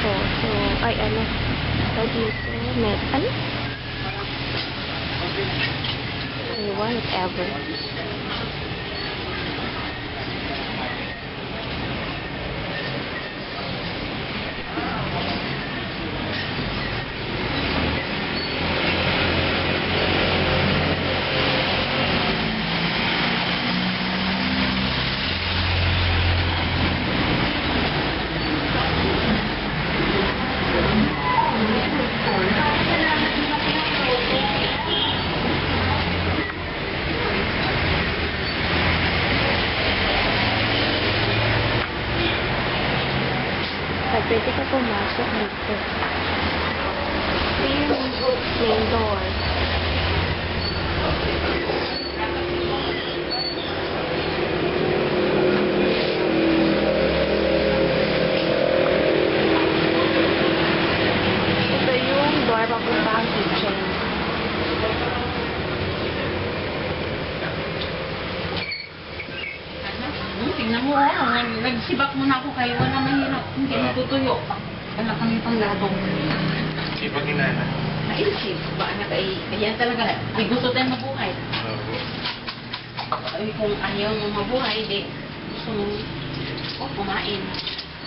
dito. So, ay ano, dito, ano? Ay, whatever. Pwede ka pumasok dito. Ito yung main door. Ito yung door papunta ang kitchen. Tingnan mo, nagsibak muna ako kayo na mahirap. Hindi natutuyo. Wala kami pang ladong. Sipag ni Nana. Naisip ba anak ay kaya talaga. Ay gusto tayong mabuhay. Ay kung ayaw mo mabuhay, di gusto mo kumain.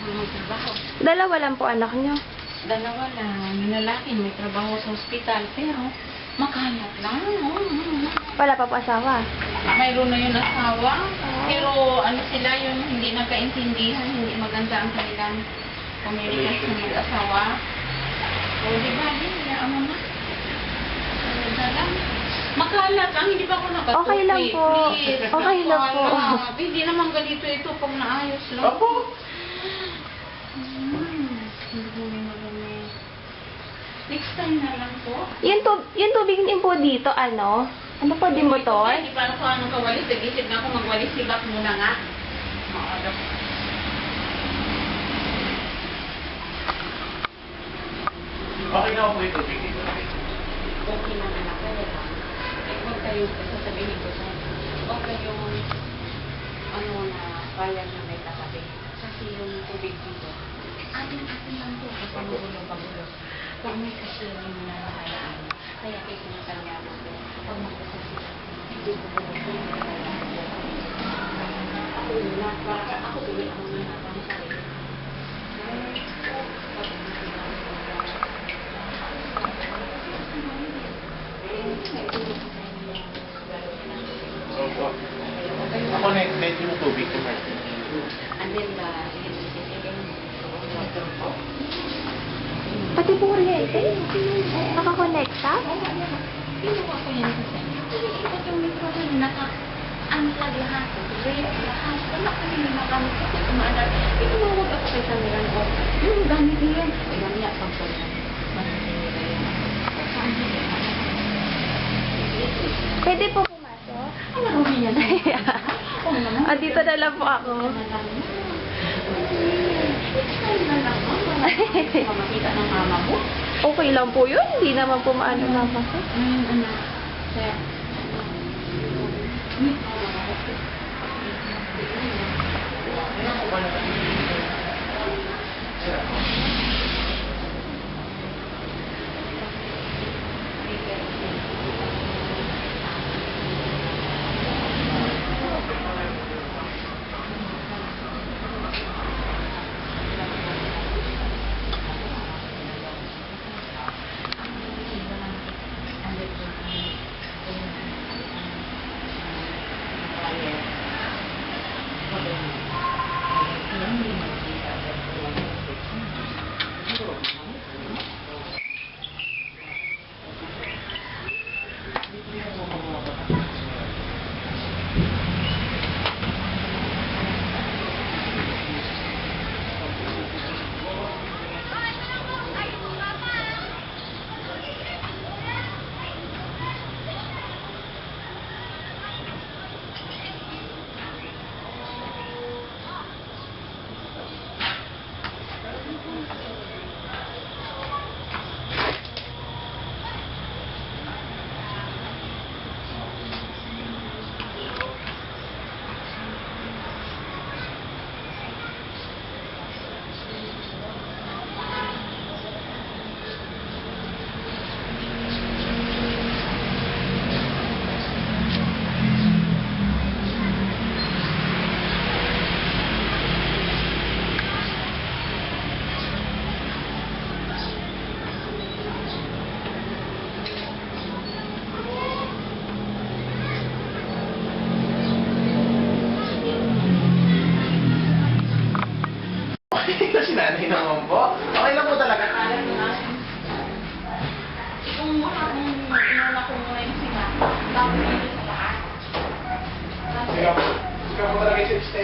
Magtrabaho. Dalawa lang po anak nyo. Dalawa lang. Yung lalaki may trabaho sa ospital. Pero makalat lang. Wala pa po asawa. Mayroon na yung asawa. Pero ano sila yung hindi nagkaintindihan. Hindi maganda ang kanilang komunikasyon ng asawa. O diba, hindi na mo na. Makalat ang hindi pa ako nakatukoy. Okay lang po. Please, Okay lang po. makalat. Hindi naman ganito ito pag naayos lang. Opo. Next time na lang po. Yung tubig din po dito, ano? Ano po din motor? Hindi pa ako anong kawalis. Nag-isip na ako magwalis. Sibak muna nga. Okay na ako po ito. Okay na anak ko. Huwag kayo sasabihin ko sa okay yung ano na bayan na may katabi. Kasi yung tubig dito. Atin lang to. Kasi magulo. Huwag may kasi yung nanahayaan. Kaya kayo sinasarga natin. Huwag magkasasi. Hindi ko po ako na. Ako tuloy ako na napang sarili. Opo. Ako na medyo yung tubig ko, Martin. And then, Pati po kuryente. Nakakonekta? pinuha ko yan kasi. Ikot yung mikrophone, naka-unplug lahat. Race lahat. Wala ko yung magamit kasi umaanap. Itumawag ako kay Samiran ko. Gamit yan. Ayan niya, pag po yan. Pwede po pumasok? Ang marumi yan. Ah, dito na lang po ako. Makita ng mama mo. Okay lang po yun. Hindi naman po maano mama ko. Anak. Kaya,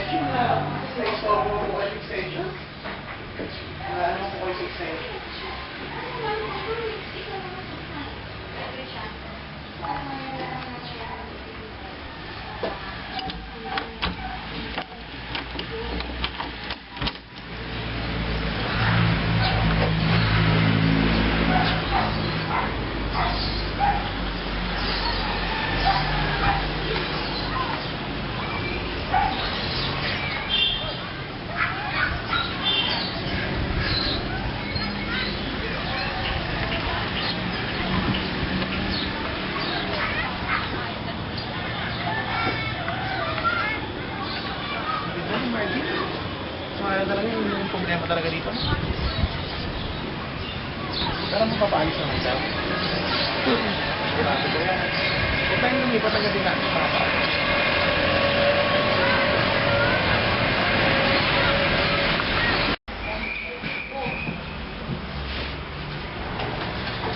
extension na na-install mo po kayo extension? Ano po kayo extension? So, ano talaga yung problema talaga dito? Pero mapapaayos naman daw. Sigurado ko yan. Kung tayo lumipat agad din natin mapapaayos.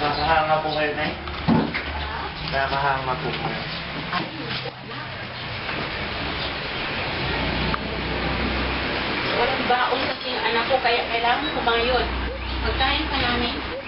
Nakakahanga po kayo, Nay? Nakakahanga po kayo. Walang baon kasi yung anak ko, kaya kailangan ko ba yun? Magkain ka namin.